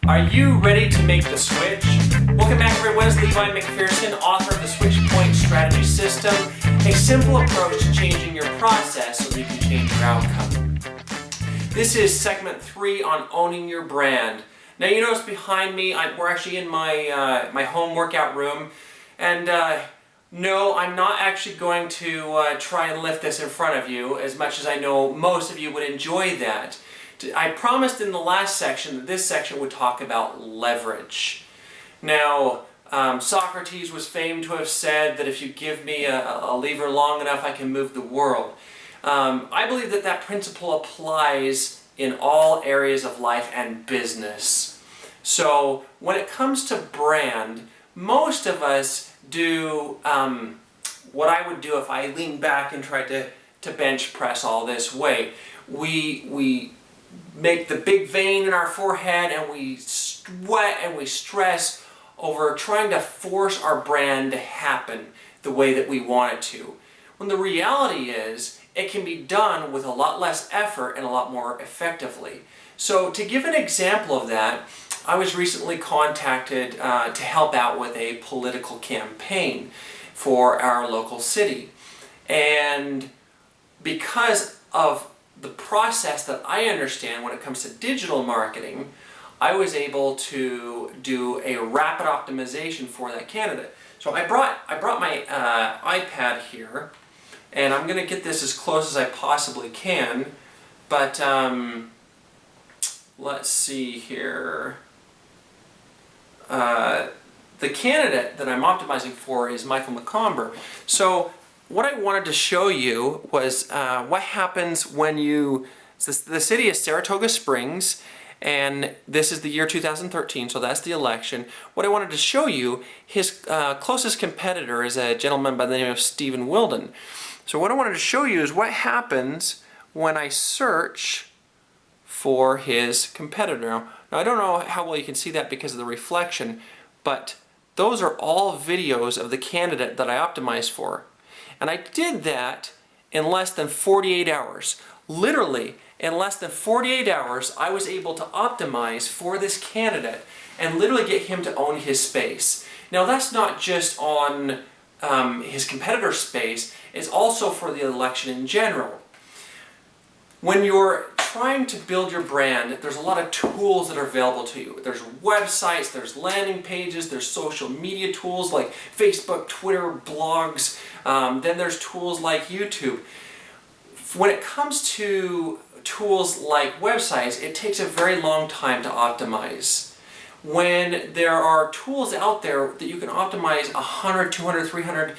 Are you ready to make the switch? Welcome back everyone, it's Levi McPherson, author of the Switch Point Strategy System, a simple approach to changing your process so that you can change your outcome. This is segment 3 on owning your brand. Now you notice behind me, we're actually in my, my home workout room, and no, I'm not actually going to try and lift this in front of you, as much as I know most of you would enjoy that. I promised in the last section that this section would talk about leverage. Now, Socrates was famed to have said that if you give me a lever long enough, I can move the world. I believe that that principle applies in all areas of life and business. So, when it comes to brand, most of us do what I would do if I leaned back and tried to bench press all this weight. We make the big vein in our forehead and we sweat and we stress over trying to force our brand to happen the way that we want it to. When the reality is, it can be done with a lot less effort and a lot more effectively. So to give an example of that, I was recently contacted to help out with a political campaign for our local city. And because of the process that I understand when it comes to digital marketing, I was able to do a rapid optimization for that candidate. So I brought my iPad here, and I'm going to get this as close as I possibly can, but let's see here. The candidate that I'm optimizing for is Michael McComber. So what I wanted to show you was what happens when you, the city is Saratoga Springs, and this is the year 2013, so that's the election. What I wanted to show you, his closest competitor is a gentleman by the name of Stephen Wilden. So what I wanted to show you is what happens when I search for his competitor. Now I don't know how well you can see that because of the reflection, but those are all videos of the candidate that I optimized for. And I did that in less than 48 hours. Literally, in less than 48 hours, I was able to optimize for this candidate and literally get him to own his space. Now that's not just on his competitor space, it's also for the election in general. When you're trying to build your brand, there's a lot of tools that are available to you. There's websites, there's landing pages, there's social media tools like Facebook, Twitter, blogs, then there's tools like YouTube. When it comes to tools like websites, it takes a very long time to optimize. When there are tools out there that you can optimize 100, 200, 300,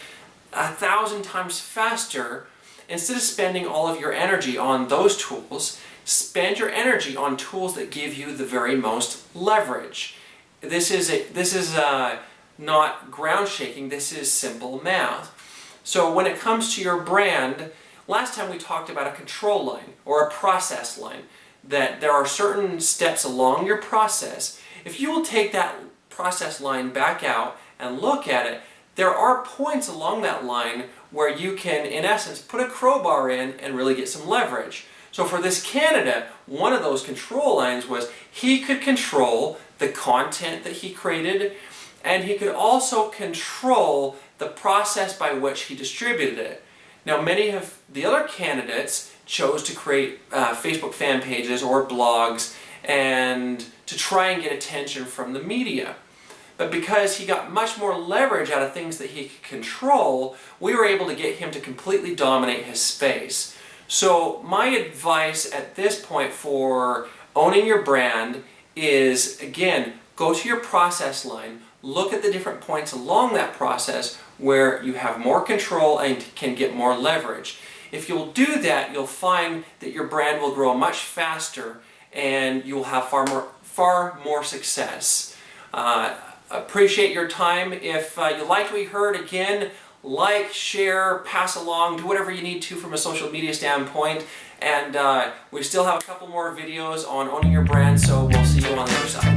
1,000 times faster, instead of spending all of your energy on those tools, spend your energy on tools that give you the very most leverage. This is not ground shaking, this is simple math. So when it comes to your brand, last time we talked about a control line or a process line, that there are certain steps along your process. If you will take that process line back out and look at it, there are points along that line where you can, in essence, put a crowbar in and really get some leverage. So for this candidate, one of those control lines was he could control the content that he created, and he could also control the process by which he distributed it. Now, many of the other candidates chose to create Facebook fan pages or blogs and to try and get attention from the media. But because he got much more leverage out of things that he could control, we were able to get him to completely dominate his space. So my advice at this point for owning your brand is, again, go to your process line, look at the different points along that process where you have more control and can get more leverage. If you'll do that, you'll find that your brand will grow much faster and you'll have far more success. Appreciate your time. If you liked what you heard, again, like, share, pass along, do whatever you need to from a social media standpoint. And we still have a couple more videos on owning your brand, so we'll see you on the other side.